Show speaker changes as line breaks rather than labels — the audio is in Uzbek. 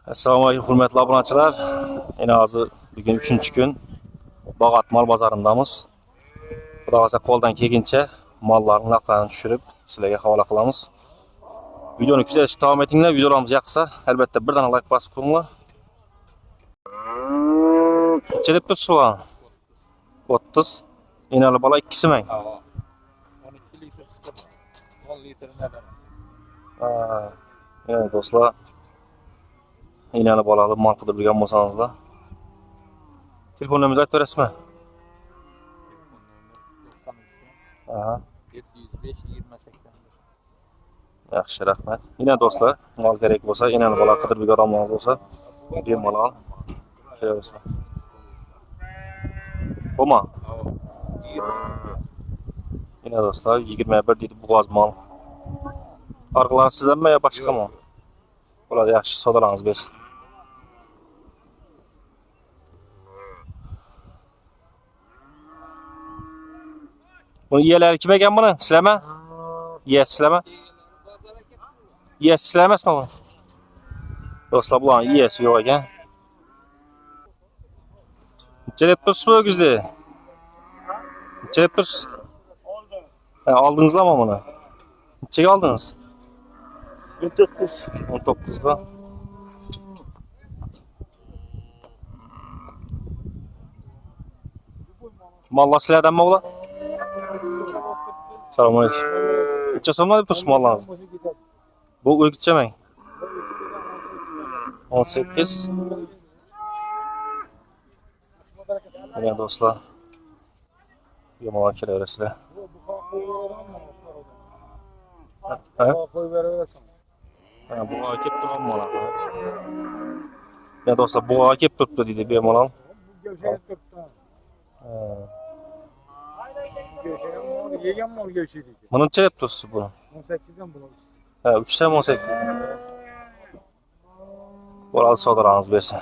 Assalomu alaykum hurmatli obunachilar. Yine hozir bugun 3-kun Bog'at mol bozorindamiz. Xudo xolasa qo'ldan kelguncha mollarning narxlarini tushirib sizlarga havola qilamiz. Videoni kuzatishni davom etinglar. Videolarimiz yoqsa, albatta birdan like bosib qo'yinglar. Necha deb tursiz bular? 30. Enali bola 2 ming.
12 litr sıkıp 10 litr neden?
Evet do'stlar. Enali bolalı mal qidirgan bo'lsangizlar. Telefon numaringizni aytib berasizmi? Aha.
705 2081.
Yaxshi, rahmat. Yana do'stlar, mol kerak bo'lsa, enali bola qidirib yubormoqchi bo'lsa, bemalol kelaversin. Boma. Yana do'stlar, 21 deydi bo'g'oz mol. Farqlar sizdanmi yo boshqami? Bo'ladi, yaxshi savdolarningiz bersin. Buni iyalari kim ekan buni? Sizlarmi? Yes, sizlarmi? Yes, sizlar emasmi bu? Do'stlar, bularning iyasi yo'q ekan. Necha deb tursiz bu o'gizdi? Necha deb tursiz? Oldingizlarmi buni? Nechaga oldingiz?
19.
19 ga. Mallar sizlardanmi ular? Assalomu alaykum. Necha so'mlar deb tursiz mollarni? Bu o'rgitcha ming. 18. Mana do'stlar. Bemalol kelaverasizlar. Ha? Bu kelib turgan mola. Ya do'stlar, bu kelib turibdi deydi bemalol.
Yegan mol gevşeydi.
Buni necha deb tursiz buni?
18'den bunu.
Ha, 3 18. Bo'ladi, savdolarningiz bersin.